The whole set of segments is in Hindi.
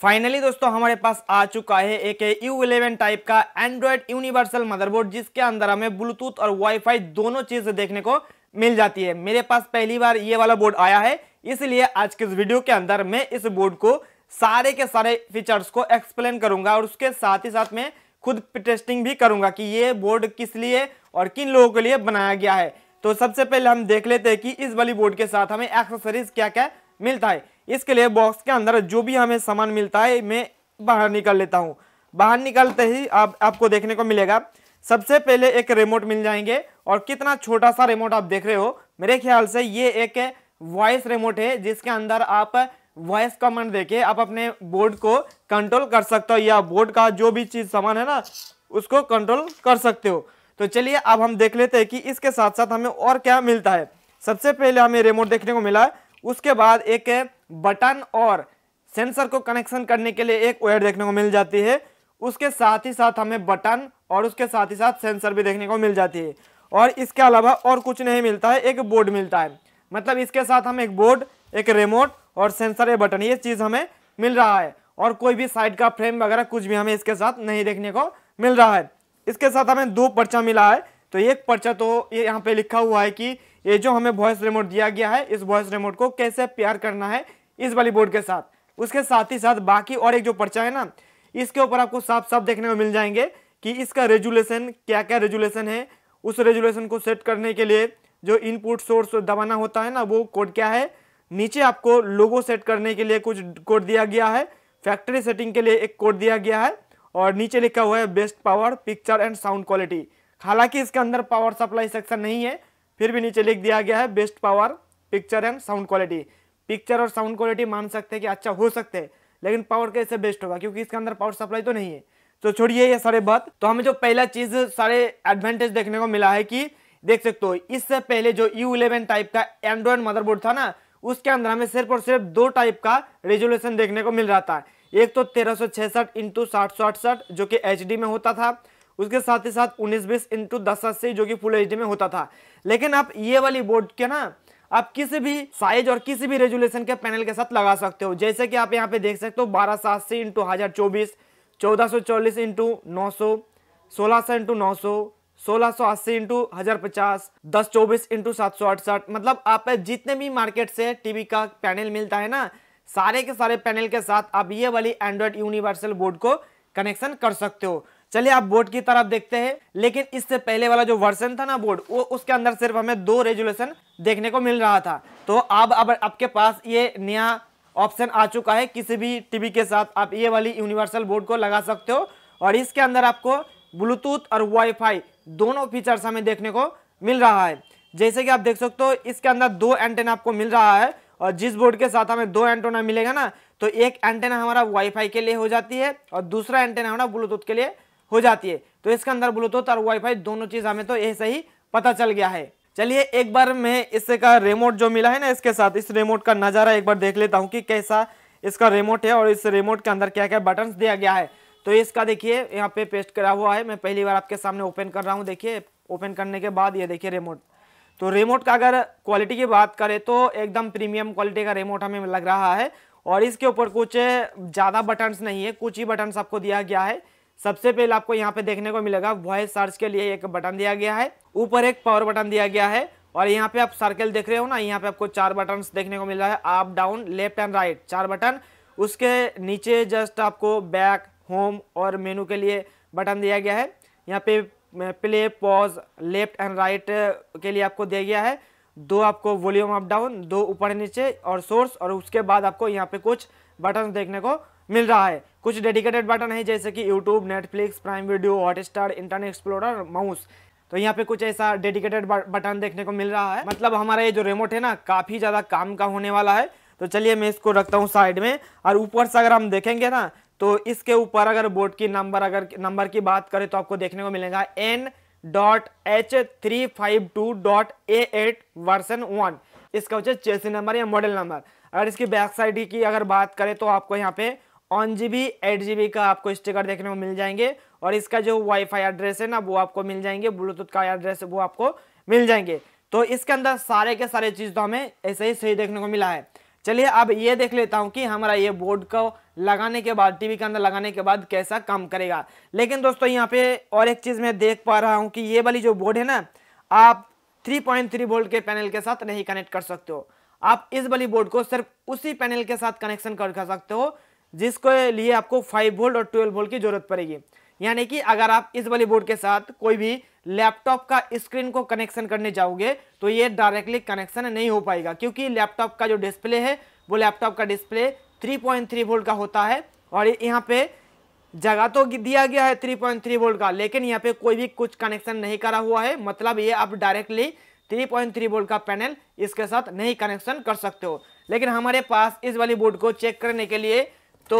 फाइनली दोस्तों हमारे पास आ चुका है एक U11 टाइप का एंड्रॉयड यूनिवर्सल मदरबोर्ड, जिसके अंदर हमें ब्लूटूथ और वाईफाई दोनों चीजें देखने को मिल जाती है। मेरे पास पहली बार ये वाला बोर्ड आया है, इसलिए आज के इस वीडियो के अंदर मैं इस बोर्ड को सारे के सारे फीचर्स को एक्सप्लेन करूंगा और उसके साथ ही साथ में खुद टेस्टिंग भी करूंगा कि ये बोर्ड किस लिए और किन लोगों के लिए बनाया गया है। तो सबसे पहले हम देख लेते हैं कि इस वाली बोर्ड के साथ हमें एक्सेसरीज क्या क्या मिलता है। इसके लिए बॉक्स के अंदर जो भी हमें सामान मिलता है मैं बाहर निकाल लेता हूं। बाहर निकालते ही आपको देखने को मिलेगा सबसे पहले एक रिमोट मिल जाएंगे, और कितना छोटा सा रिमोट आप देख रहे हो। मेरे ख्याल से ये एक वॉइस रिमोट है, जिसके अंदर आप वॉइस कमांड देके आप अपने बोर्ड को कंट्रोल कर सकते हो, या बोर्ड का जो भी चीज सामान है ना उसको कंट्रोल कर सकते हो। तो चलिए अब हम देख लेते हैं कि इसके साथ साथ हमें और क्या मिलता है। सबसे पहले हमें रिमोट देखने को मिला, उसके बाद एक बटन और सेंसर को कनेक्शन करने के लिए एक वायर देखने को मिल जाती है। उसके साथ ही साथ हमें बटन और उसके साथ ही साथ सेंसर भी देखने को मिल जाती है, और इसके अलावा और कुछ नहीं मिलता है, एक बोर्ड मिलता है। मतलब इसके साथ हमें एक बोर्ड, एक रिमोट और सेंसर, एक बटन, ये चीज हमें मिल रहा है, और कोई भी साइड का फ्रेम वगैरह कुछ भी हमें इसके साथ नहीं देखने को मिल रहा है। इसके साथ हमें दो पर्चा मिला है। तो एक पर्चा तो ये यहाँ पे लिखा हुआ है कि ये जो हमें वॉइस रिमोट दिया गया है, इस वॉइस रिमोट को कैसे पेयर करना है इस वाली बोर्ड के साथ। उसके साथ ही साथ बाकी और एक जो पर्चा है ना, इसके ऊपर आपको साफ साफ देखने को मिल जाएंगे कि इसका रेजुलेशन क्या क्या रेजुलेशन है। उस रेजुलेशन को सेट करने के लिए जो इनपुट सोर्स दबाना होता है ना, वो कोड क्या है। नीचे आपको लोगो सेट करने के लिए कुछ कोड दिया गया है, फैक्ट्री सेटिंग के लिए एक कोड दिया गया है, और नीचे लिखा हुआ है best power picture and sound quality. हालांकि इसके अंदर पावर सप्लाई सेक्शन नहीं है, फिर भी नीचे लिख दिया गया है best power picture and sound quality. Picture और साउंड क्वालिटी मान सकते हैं कि अच्छा हो सकते हैं, लेकिन पावर कैसे बेस्ट होगा, क्योंकि इसके अंदर पावर सप्लाई तो नहीं है। तो छोड़िए ये सारे बात। तो हमें जो पहला चीज सारे एडवांटेज देखने को मिला है कि देख सकते हो, इससे पहले जो U11 टाइप का एंड्रॉयड मदरबोर्ड था ना, उसके अंदर हमें सिर्फ और सिर्फ दो टाइप का रेजोल्यूशन देखने को मिल रहा था। एक तो 1366x768 जो कि HD में होता था, उसके साथ ही साथ 1920x1080 जो कि फुल HD में होता था। लेकिन आप ये वाली बोर्ड के ना आप किसी भी साइज और किसी भी रेजुलेशन के पैनल के साथ लगा सकते हो। जैसे कि आप यहाँ पे देख सकते हो 1280x1024, 1440x900, 1600x900, 1680x1050, 1024x768। मतलब आप जितने भी मार्केट से टीवी का पैनल मिलता है ना, सारे के सारे पैनल के साथ आप ये वाली एंड्रॉयड यूनिवर्सल बोर्ड को कनेक्शन कर सकते हो। चलिए आप बोर्ड की तरफ देखते हैं। लेकिन इससे पहले वाला जो वर्जन था ना बोर्ड, वो उसके अंदर सिर्फ हमें दो रेजुलेशन देखने को मिल रहा था। तो अब आपके पास ये नया ऑप्शन आ चुका है, किसी भी टीवी के साथ आप ये वाली यूनिवर्सल बोर्ड को लगा सकते हो, और इसके अंदर आपको ब्लूटूथ और वाईफाई दोनों फीचर्स हमें देखने को मिल रहा है। जैसे कि आप देख सकते हो इसके अंदर दो एंटेना आपको मिल रहा है, और जिस बोर्ड के साथ हमें दो एंटेना मिलेगा ना, तो एक एंटेना हमारा वाईफाई के लिए हो जाती है और दूसरा एंटेना हमारा ब्लूटूथ के लिए हो जाती है। तो इसके अंदर ब्लूटूथ और वाईफाई दोनों चीज हमें तो ऐसे ही पता चल गया है। चलिए एक बार मैं इसका रिमोट जो मिला है ना, इसके साथ इस रिमोट का नजारा एक बार देख लेता हूँ कि कैसा इसका रिमोट है, और इस रिमोट के अंदर क्या क्या बटन्स दिया गया है। तो इसका देखिए यहाँ पे पेस्ट करा हुआ है, मैं पहली बार आपके सामने ओपन कर रहा हूँ। देखिए ओपन करने के बाद ये देखिए रिमोट। तो रिमोट का अगर क्वालिटी की बात करें तो एकदम प्रीमियम क्वालिटी का रिमोट हमें लग रहा है, और इसके ऊपर कुछ ज़्यादा बटन्स नहीं है, कुछ ही बटन्स आपको दिया गया है। सबसे पहले आपको यहाँ पे देखने को मिलेगा वॉइस सर्च के लिए एक बटन दिया गया है, ऊपर एक पावर बटन दिया गया है, और यहाँ पे आप सर्कल देख रहे हो ना, यहाँ पे आपको चार बटन्स देखने को मिल रहा है, up down left and right, चार बटन। उसके नीचे जस्ट आपको बैक, होम और मेनू के लिए बटन दिया गया है। यहाँ पे play, pause, left and right के लिए आपको दिया गया है। दो आपको वॉल्यूम अप डाउन, दो ऊपर नीचे और सोर्स, और उसके बाद आपको यहाँ पे कुछ बटन देखने को मिल रहा है। कुछ डेडिकेटेड बटन है जैसे कि YouTube, Netflix, prime video, Hotstar, internet explorer, mouse. तो यहाँ पे कुछ ऐसा डेडिकेटेड बटन देखने को मिल रहा है। मतलब हमारा ये जो रिमोट है ना काफी ज्यादा काम का होने वाला है। तो चलिए मैं इसको रखता हूँ साइड में, और ऊपर से अगर हम देखेंगे ना, तो इसके ऊपर अगर बोर्ड की नंबर की बात करें तो आपको देखने को मिलेगा N.H352.A8 वर्जन 1। इसका चेसी नंबर या मॉडल नंबर। अगर इसकी बैक साइड की अगर बात करें तो आपको यहाँ पे 1 GB 8 GB का आपको स्टिकर देखने को मिल जाएंगे, और इसका जो वाईफाई एड्रेस है ना वो आपको मिल जाएंगे, ब्लूटूथ का एड्रेस वो आपको मिल जाएंगे। तो इसके अंदर सारे के सारे चीज तो हमें ऐसे ही सही देखने को मिला है। चलिए अब ये देख लेता हूँ कि हमारा ये बोर्ड का लगाने के बाद, टीवी के अंदर लगाने के बाद कैसा काम करेगा। लेकिन दोस्तों यहाँ पे और एक चीज़ मैं देख पा रहा हूँ कि ये वाली जो बोर्ड है ना, आप 3.3 वोल्ट के पैनल के साथ नहीं कनेक्ट कर सकते हो। आप इस वाली बोर्ड को सिर्फ उसी पैनल के साथ कनेक्शन कर सकते हो जिसके लिए आपको 5 वोल्ट और 12 वोल्ट की जरूरत पड़ेगी। यानी कि अगर आप इस वाली बोर्ड के साथ कोई भी लैपटॉप का स्क्रीन को कनेक्शन करने जाओगे तो ये डायरेक्टली कनेक्शन नहीं हो पाएगा, क्योंकि लैपटॉप का जो डिस्प्ले है वो लैपटॉप का डिस्प्ले 3.3 वोल्ट का होता है। और यहाँ पे जगह तो दिया गया है 3.3 वोल्ट का, लेकिन यहाँ पे कोई भी कुछ कनेक्शन नहीं करा हुआ है। मतलब ये आप डायरेक्टली 3.3 वोल्ट का पैनल इसके साथ नहीं कनेक्शन कर सकते हो। लेकिन हमारे पास इस वाली बोर्ड को चेक करने के लिए तो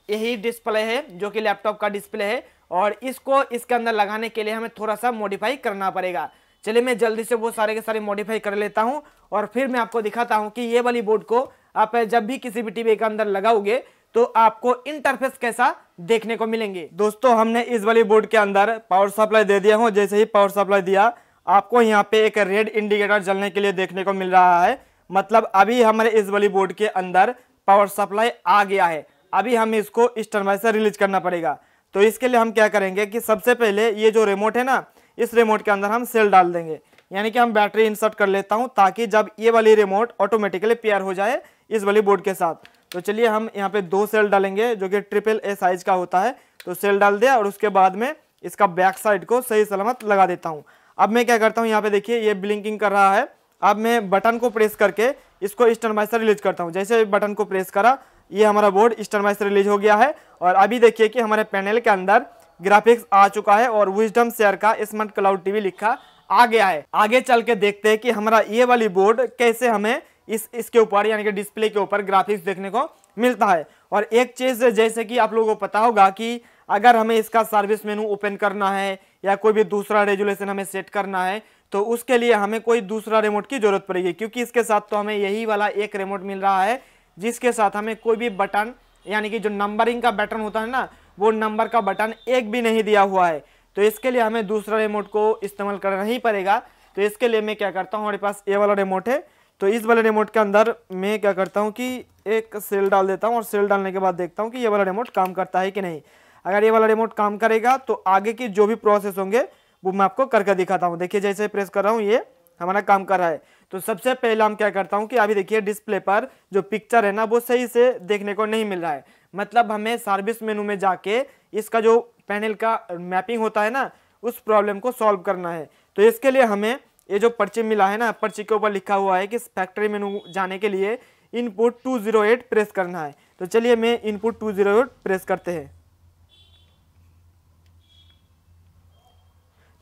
यही डिस्प्ले है जो कि लैपटॉप का डिस्प्ले है, और इसको इसके अंदर लगाने के लिए हमें थोड़ा सा मॉडिफाई करना पड़ेगा। चलिए मैं जल्दी से वो सारे के सारे मॉडिफाई कर लेता हूं और फिर मैं आपको दिखाता हूं कि ये वाली बोर्ड को आप जब भी किसी भी टीवी के अंदर लगाओगे तो आपको इंटरफेस कैसा देखने को मिलेंगे। दोस्तों हमने इस वाली बोर्ड के अंदर पावर सप्लाई दे दिया हूं। जैसे ही पावर सप्लाई दिया आपको यहाँ पे एक रेड इंडिकेटर जलने के लिए देखने को मिल रहा है। मतलब अभी हमारे इस वाली बोर्ड के अंदर पावर सप्लाई आ गया है। अभी हमें इसको इस टर्मिनल से रिलीज करना पड़ेगा। तो इसके लिए हम क्या करेंगे कि सबसे पहले ये जो रिमोट है ना, इस रिमोट के अंदर हम सेल डाल देंगे। यानी कि हम बैटरी इंसर्ट कर लेता हूं ताकि जब ये वाली रिमोट ऑटोमेटिकली पेयर हो जाए इस वाली बोर्ड के साथ। तो चलिए हम यहाँ पे 2 सेल डालेंगे जो कि AAA साइज का होता है। तो सेल डाल दिया और उसके बाद में इसका बैक साइड को सही सलामत लगा देता हूँ। अब मैं क्या करता हूँ, यहाँ पे देखिए ये ब्लिंकिंग कर रहा है। अब मैं बटन को प्रेस करके इसको इस टर्मिनल से रिलीज करता हूँ। जैसे बटन को प्रेस करा ये हमारा बोर्ड इस टर्मिनल से रिलीज हो गया है। और अभी देखिए कि हमारे पैनल के अंदर ग्राफिक्स आ चुका है और विजडम शेयर का स्मार्ट क्लाउड टीवी लिखा आ गया है। आगे चल के देखते हैं कि हमारा ये वाली बोर्ड कैसे हमें इसके ऊपर यानी कि डिस्प्ले के ऊपर ग्राफिक्स देखने को मिलता है। और एक चीज जैसे कि आप लोगों को पता होगा कि अगर हमें इसका सर्विस मेनू ओपन करना है या कोई भी दूसरा रेजुलेशन हमें सेट करना है तो उसके लिए हमें कोई दूसरा रिमोट की जरूरत पड़ेगी, क्योंकि इसके साथ तो हमें यही वाला एक रिमोट मिल रहा है जिसके साथ हमें कोई भी बटन यानी कि जो नंबरिंग का बटन होता है ना, वो नंबर का बटन एक भी नहीं दिया हुआ है। तो इसके लिए हमें दूसरा रिमोट को इस्तेमाल करना ही पड़ेगा। तो इसके लिए मैं क्या करता हूँ, हमारे पास ये वाला रिमोट है। तो इस वाले रिमोट के अंदर मैं क्या करता हूँ कि एक सेल डाल देता हूँ और सेल डालने के बाद देखता हूँ कि ये वाला रिमोट काम करता है कि नहीं। अगर ये वाला रिमोट काम करेगा तो आगे की जो भी प्रोसेस होंगे वो मैं आपको करके दिखाता हूँ। देखिए जैसे प्रेस कर रहा हूँ ये हमारा काम कर रहा है। तो सबसे पहले हम क्या करता हूँ कि अभी देखिए डिस्प्ले पर जो पिक्चर है ना वो सही से देखने को नहीं मिल रहा है। मतलब हमें सर्विस मेनू में जाके इसका जो पैनल का मैपिंग होता है ना उस प्रॉब्लम को सॉल्व करना है। तो इसके लिए हमें ये जो पर्ची मिला है ना, पर्ची के ऊपर लिखा हुआ है कि फैक्ट्री मेनू जाने के लिए इनपुट 208 प्रेस करना है। तो चलिए मैं इनपुट 208 प्रेस करते हैं।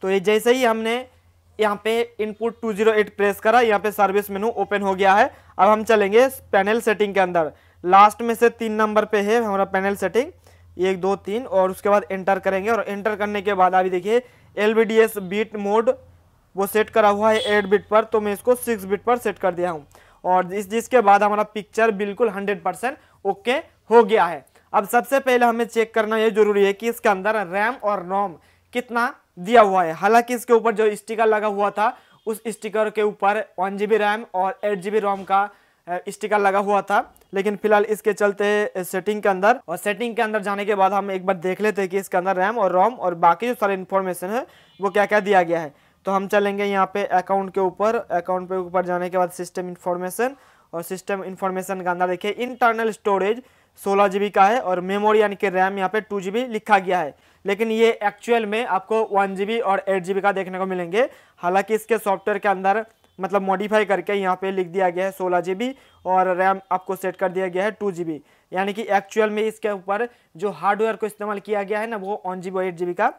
तो ये जैसे ही हमने यहाँ पे इनपुट 208 प्रेस करा, यहाँ पे सर्विस मेनू ओपन हो गया है। अब हम चलेंगे पैनल सेटिंग के अंदर। लास्ट में से 3 नंबर पे है हमारा पैनल सेटिंग, 1 2 3, और उसके बाद एंटर करेंगे। और एंटर करने के बाद अभी देखिए LVDS बीट मोड वो सेट करा हुआ है 8 बिट पर, तो मैं इसको 6 बिट पर सेट कर दिया हूँ। और जिसके बाद हमारा पिक्चर बिल्कुल 100% ओके हो गया है। अब सबसे पहले हमें चेक करना ये जरूरी है कि इसके अंदर रैम और रोम कितना दिया हुआ है। हालांकि इसके ऊपर जो स्टिकर लगा हुआ था उस स्टिकर के ऊपर 1 GB रैम और 8 GB रोम का स्टिकर लगा हुआ था, लेकिन फिलहाल इसके चलते सेटिंग के अंदर, और सेटिंग के अंदर जाने के बाद हम एक बार देख लेते हैं कि इसके अंदर रैम और रोम और बाकी जो सारे इन्फॉर्मेशन है वो क्या क्या दिया गया है। तो हम चलेंगे यहाँ पे अकाउंट के ऊपर। अकाउंट पे ऊपर जाने के बाद सिस्टम इन्फॉर्मेशन, और सिस्टम इन्फॉर्मेशन के अंदर देखिए इंटरनल स्टोरेज 16 GB का है और मेमोरी यानी कि रैम यहाँ पे 2 GB लिखा गया है, लेकिन ये एक्चुअल में आपको 1 GB और 8 GB का देखने को मिलेंगे। हालांकि इसके सॉफ्टवेयर के अंदर मतलब मॉडिफाई करके यहाँ पे लिख दिया गया है 16 GB और रैम आपको सेट कर दिया गया है 2 GB, यानी कि एक्चुअल में इसके ऊपर जो हार्डवेयर को इस्तेमाल किया गया है ना वो 1 GB और 8 GB का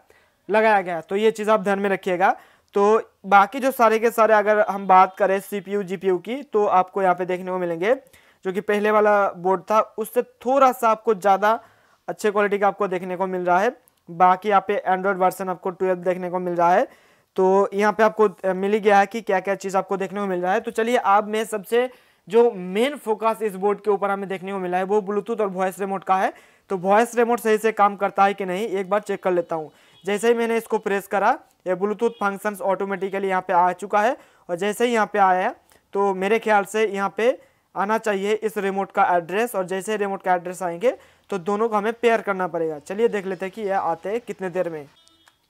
लगाया गया है। तो ये चीज़ आप ध्यान में रखिएगा। तो बाकी जो सारे के सारे अगर हम बात करें CPU GPU की, तो आपको यहाँ पे देखने को मिलेंगे जो कि पहले वाला बोर्ड था उससे थोड़ा सा आपको ज़्यादा अच्छे क्वालिटी का आपको देखने को मिल रहा है। बाकी यहाँ पे एंड्रॉयड वर्जन आपको 12 देखने को मिल रहा है। तो यहाँ पे आपको मिल ही गया है कि क्या क्या चीज़ आपको देखने को मिल रहा है। तो चलिए अब मैं सबसे जो मेन फोकस इस बोर्ड के ऊपर हमें देखने को मिला है वो ब्लूटूथ और वॉइस रिमोट का है। तो वॉइस रिमोट सही से काम करता है कि नहीं एक बार चेक कर लेता हूँ। जैसे ही मैंने इसको प्रेस करा ये ब्लूटूथ फंक्शंस ऑटोमेटिकली यहाँ पे आ चुका है, और जैसे ही यहाँ पे आया तो मेरे ख्याल से यहाँ पे आना चाहिए इस रिमोट का एड्रेस, और जैसे रिमोट का एड्रेस आएंगे तो दोनों को हमें पेयर करना पड़ेगा। चलिए देख लेते हैं कि यह आते हैं कितने देर में।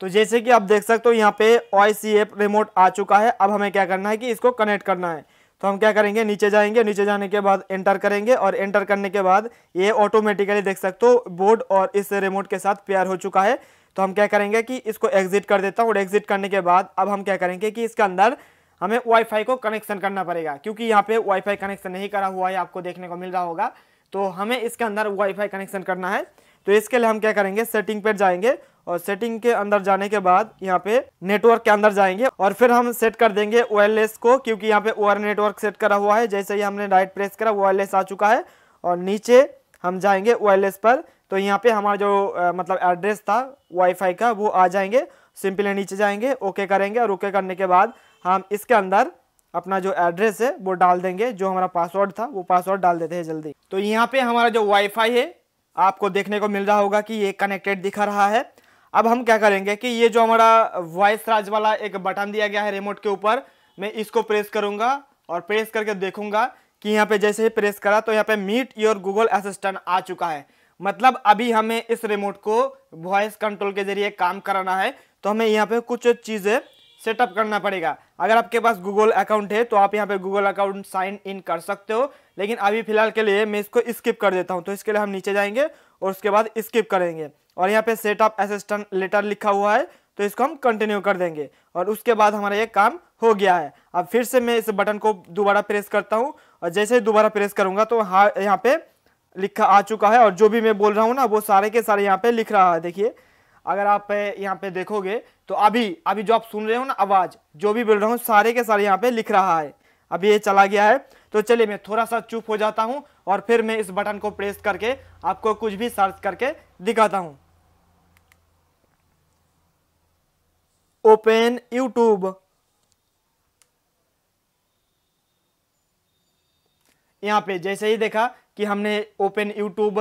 तो जैसे कि आप देख सकते हो यहाँ पे OICF रिमोट आ चुका है। अब हमें क्या करना है कि इसको कनेक्ट करना है। तो हम क्या करेंगे, नीचे जाएंगे, नीचे जाने के बाद एंटर करेंगे और एंटर करने के बाद ये ऑटोमेटिकली देख सकते हो बोर्ड और इस रिमोट के साथ पेयर हो चुका है। तो हम क्या करेंगे कि इसको एग्जिट कर देता हूँ और एग्जिट करने के बाद अब हम क्या करेंगे कि इसके अंदर हमें वाईफाई को कनेक्शन करना पड़ेगा, क्योंकि यहाँ पे वाईफाई कनेक्शन नहीं करा हुआ है, आपको देखने को मिल रहा होगा। तो हमें इसके अंदर वाईफाई कनेक्शन करना है। तो इसके लिए हम क्या करेंगे, सेटिंग पर जाएंगे और सेटिंग के अंदर जाने के बाद यहाँ पे नेटवर्क के अंदर जाएंगे और फिर हम सेट कर देंगे वायरलेस को, क्योंकि यहाँ पे ओआर नेटवर्क सेट करा हुआ है। जैसे ही हमने राइट प्रेस करा वायरलेस आ चुका है और नीचे हम जाएंगे वायरलेस पर। तो यहाँ पे हमारा जो मतलब एड्रेस था वाईफाई का वो आ जाएंगे। सिंपली नीचे जाएंगे, ओके करेंगे और ओके करने के बाद हम इसके अंदर अपना जो एड्रेस है वो डाल देंगे, जो हमारा पासवर्ड था वो पासवर्ड डाल देते हैं जल्दी। तो यहाँ पे हमारा जो वाईफाई है आपको देखने को मिल रहा होगा कि ये कनेक्टेड दिखा रहा है। अब हम क्या करेंगे कि ये जो हमारा वॉइस राज वाला एक बटन दिया गया है रिमोट के ऊपर, मैं इसको प्रेस करूंगा और प्रेस करके देखूंगा कि यहाँ पे जैसे ही प्रेस करा तो यहाँ पे मीट योर गूगल असिस्टेंट आ चुका है। मतलब अभी हमें इस रिमोट को वॉइस कंट्रोल के जरिए काम कराना है, तो हमें यहाँ पे कुछ चीजें सेटअप करना पड़ेगा। अगर आपके पास गूगल अकाउंट है तो आप यहाँ पे गूगल अकाउंट साइन इन कर सकते हो, लेकिन अभी फिलहाल के लिए मैं इसको स्किप कर देता हूँ। तो इसके लिए हम नीचे जाएंगे और उसके बाद स्किप करेंगे और यहाँ पे सेटअप असिस्टेंट लेटर लिखा हुआ है, तो इसको हम कंटिन्यू कर देंगे और उसके बाद हमारा ये काम हो गया है। अब फिर से मैं इस बटन को दोबारा प्रेस करता हूँ और जैसे ही दोबारा प्रेस करूंगा तो हाँ यहाँ पे लिखा आ चुका है और जो भी मैं बोल रहा हूँ ना वो सारे के सारे यहाँ पे लिख रहा है। देखिए अगर आप यहाँ पे देखोगे तो अभी जो आप सुन रहे हो ना आवाज, जो भी बोल रहा हूँ सारे के सारे यहाँ पे लिख रहा है। अभी ये चला गया है। तो चलिए मैं थोड़ा सा चुप हो जाता हूँ और फिर मैं इस बटन को प्रेस करके आपको कुछ भी सर्च करके दिखाता हूँ। ओपन यूट्यूब, यहाँ पे जैसे ही देखा कि हमने ओपन यूट्यूब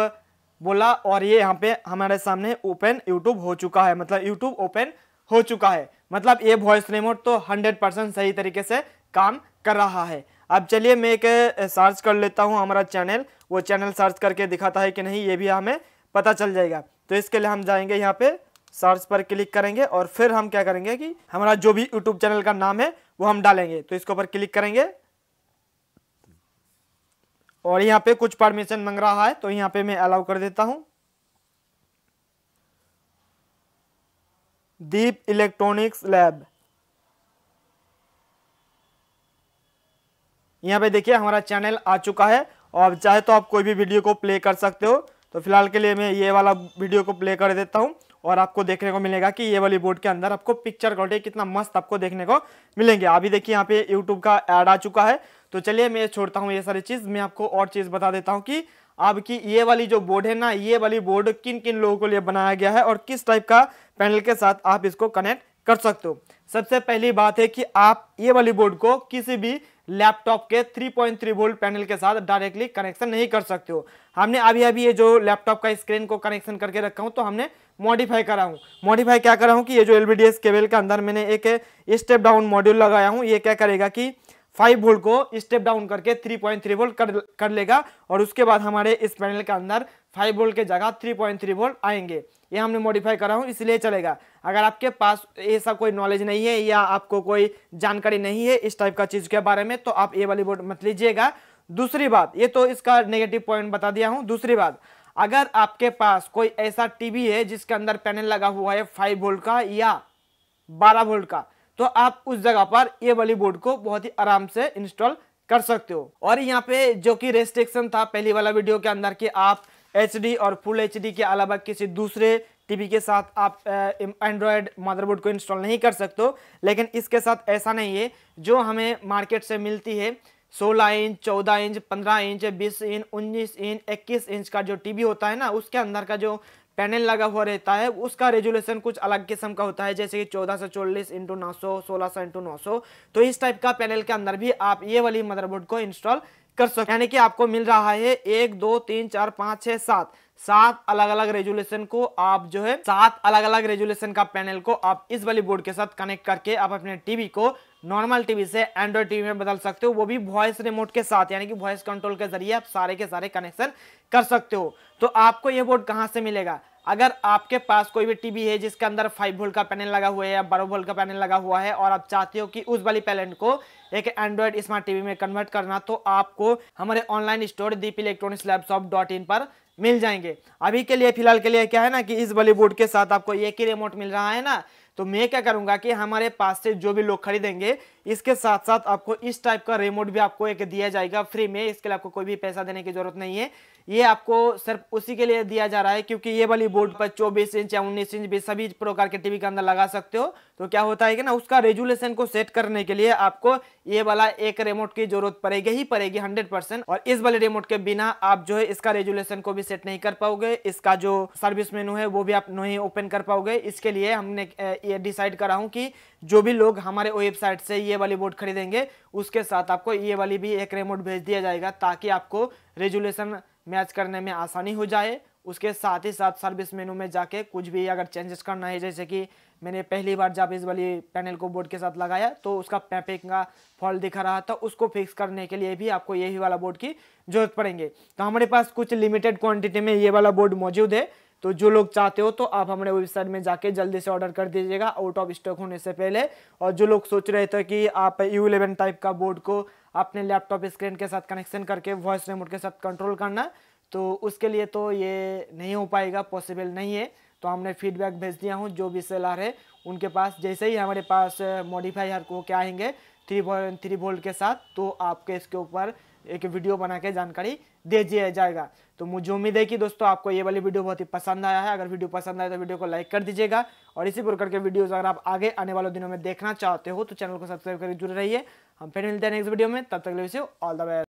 बोला और ये यहाँ पे हमारे सामने ओपन यूट्यूब हो चुका है, मतलब यूट्यूब ओपन हो चुका है। मतलब ये वॉइस रिमोट तो 100% सही तरीके से काम कर रहा है। अब चलिए मैं एक सर्च कर लेता हूँ हमारा चैनल, वो चैनल सर्च करके दिखाता है कि नहीं ये भी हमें पता चल जाएगा। तो इसके लिए हम जाएंगे यहाँ पे सर्च पर क्लिक करेंगे और फिर हम क्या करेंगे कि हमारा जो भी यूट्यूब चैनल का नाम है वो हम डालेंगे। तो इसके ऊपर क्लिक करेंगे और यहाँ पे कुछ परमिशन मांग रहा है, तो यहाँ पे मैं अलाउ कर देता हूँ। दीप इलेक्ट्रॉनिक्स लैब, यहाँ पे देखिए हमारा चैनल आ चुका है और चाहे तो आप कोई भी वीडियो को प्ले कर सकते हो। तो फिलहाल के लिए मैं ये वाला वीडियो को प्ले कर देता हूँ और आपको देखने को मिलेगा कि ये वाली बोर्ड के अंदर आपको पिक्चर क्वालिटी कितना मस्त आपको देखने को मिलेंगे। अभी देखिए यहाँ पे यूट्यूब का ऐड आ चुका है। तो चलिए मैं छोड़ता हूँ ये सारी चीज, मैं आपको और चीज बता देता हूँ कि आपकी ये वाली जो बोर्ड है ना, ये वाली बोर्ड किन किन लोगों के लिए बनाया गया है और किस टाइप का पैनल के साथ आप इसको कनेक्ट कर सकते हो। सबसे पहली बात है कि आप ये वाली बोर्ड को किसी भी लैपटॉप के 3.3 वोल्ट पैनल के साथ डायरेक्टली कनेक्शन नहीं कर सकते हो। हमने अभी ये जो लैपटॉप का स्क्रीन को कनेक्शन करके रखा हूं, तो हमने मॉडिफाई करा हूं। मॉडिफाई क्या करा हूं कि ये जो LVDS केबल के अंदर मैंने एक स्टेप डाउन मॉड्यूल लगाया हूं। ये क्या करेगा कि 5 वोल्ट को स्टेप डाउन करके 3.3 वोल्ट कर लेगा और उसके बाद हमारे इस पैनल के अंदर 5 वोल्ट के जगह 3.3 वोल्ट आएंगे। ये हमने मॉडिफाई करा हूं, इसलिए चलेगा। अगर आपके पास ऐसा कोई नॉलेज नहीं है या आपको कोई जानकारी नहीं है इस टाइप का चीज के बारे में, तो आप ये वाली बोर्ड मत लीजिएगा। दूसरी बात, ये तो इसका नेगेटिव पॉइंट बता दिया हूं। दूसरी बात, अगर आपके पास कोई ऐसा टीवी है जिसके अंदर पैनल लगा हुआ है 5 वोल्ट का या 12 वोल्ट का, तो आप उस जगह पर ये वाली बोर्ड को बहुत ही आराम से इंस्टॉल कर सकते हो। और यहाँ पे जो कि रेस्ट्रिक्शन था पहली वाला वीडियो के अंदर कि आप HD और फुल HD के अलावा किसी दूसरे टीवी के साथ आप एंड्रॉयड मदरबोर्ड को इंस्टॉल नहीं कर सकते हो, लेकिन इसके साथ ऐसा नहीं है। जो हमें मार्केट से मिलती है 16 inch, 14 inch, 15 inch, 20 inch, 19 inch, 21 inch का जो टीवी होता है ना, उसके अंदर का जो पैनल लगा हुआ रहता है उसका रेजोल्यूशन कुछ अलग किस्म का होता है, जैसे कि 1440 × 900, 1600 × 900। तो इस टाइप का पैनल के अंदर भी आप ये वाली मदरबोर्ड को इंस्टॉल कर सकते, यानी कि आपको मिल रहा है 1 2 3 4 5 6 7 अलग अलग रेजोल्यूशन को आप जो है 7 अलग अलग रेजोल्यूशन का पैनल को आप इस वाली बोर्ड के साथ कनेक्ट करके आप अपने टीवी को नॉर्मल टीवी से एंड्रॉइड टीवी में बदल सकते हो, वो भी वॉइस रिमोट के साथ, यानी कि वॉइस कंट्रोल के जरिए आप सारे के सारे कनेक्शन कर सकते हो। तो आपको ये बोर्ड कहाँ से मिलेगा? अगर आपके पास कोई भी टीवी है जिसके अंदर 5 वोल्ट का पैनल लगा हुआ है या 12 वोल्ट का पैनल लगा हुआ है और आप चाहते हो कि उस वाली पैनल को एक एंड्रॉइड स्मार्ट टीवी में कन्वर्ट करना, तो आपको हमारे ऑनलाइन स्टोर deepelectronicslabshop.in पर मिल जाएंगे। अभी के लिए फिलहाल के लिए क्या है ना कि इस वाली बोर्ड के साथ आपको एक ही रिमोट मिल रहा है ना, तो मैं क्या करूंगा कि हमारे पास से जो भी लोग खरीदेंगे इसके साथ साथ आपको इस टाइप का रिमोट भी आपको एक दिया जाएगा फ्री में। इसके लिए आपको कोई भी पैसा देने की जरूरत नहीं है, ये आपको सिर्फ उसी के लिए दिया जा रहा है क्योंकि ये वाली बोर्ड पर 24 इंच या 19 इंच भी सभी प्रकार के टीवी के अंदर लगा सकते हो। तो क्या होता है कि ना उसका रेजुलेशन को सेट करने के लिए आपको ये वाला एक रिमोट की जरूरत पड़ेगी ही पड़ेगी 100%। और इस वाले रिमोट के बिना आप जो है इसका रेजुलेशन को भी सेट नहीं कर पाओगे, इसका जो सर्विस मेनू है वो भी आप नहीं ओपन कर पाओगे। इसके लिए हमने ये डिसाइड करा हूं कि जो भी लोग हमारे वेबसाइट से ये वाली बोर्ड खरीदेंगे उसके साथ आपको ये वाली भी एक रिमोट भेज दिया जाएगा ताकि आपको रेजुलेशन मैच करने में आसानी हो जाए। उसके साथ ही साथ सर्विस मेनू में जाके कुछ भी अगर चेंजेस करना है, जैसे कि मैंने पहली बार जब इस वाली पैनल को बोर्ड के साथ लगाया तो उसका पैपिंग का फॉल्ट दिखा रहा था, उसको फिक्स करने के लिए भी आपको यही वाला बोर्ड की जरूरत पड़ेंगे। तो हमारे पास कुछ लिमिटेड क्वांटिटी में ये वाला बोर्ड मौजूद है, तो जो लोग चाहते हो तो आप हमारे वेबसाइट में जाके जल्दी से ऑर्डर कर दीजिएगा आउट ऑफ स्टॉक होने से पहले। और जो लोग सोच रहे थे कि आप U11 टाइप का बोर्ड को अपने लैपटॉप स्क्रीन के साथ कनेक्शन करके वॉइस रिमोट के साथ कंट्रोल करना, तो उसके लिए तो ये नहीं हो पाएगा, पॉसिबल नहीं है। तो हमने फीडबैक भेज दिया हूँ जो भी सेलर है उनके पास। जैसे ही हमारे पास मॉडिफायर को क्या आएंगे 3 वोल्ट के साथ, तो आपके इसके ऊपर एक वीडियो बना के जानकारी दे दिया जाएगा। तो मुझे उम्मीद है कि दोस्तों आपको ये वाली वीडियो बहुत ही पसंद आया है। अगर वीडियो पसंद आए तो वीडियो को लाइक कर दीजिएगा और इसी प्रकार के वीडियोस अगर आप आगे आने वाले दिनों में देखना चाहते हो तो चैनल को सब्सक्राइब करके जुड़े रहिए। हम फिर मिलते हैं नेक्स्ट वीडियो में, तब तक के लिए ऑल द बेस्ट।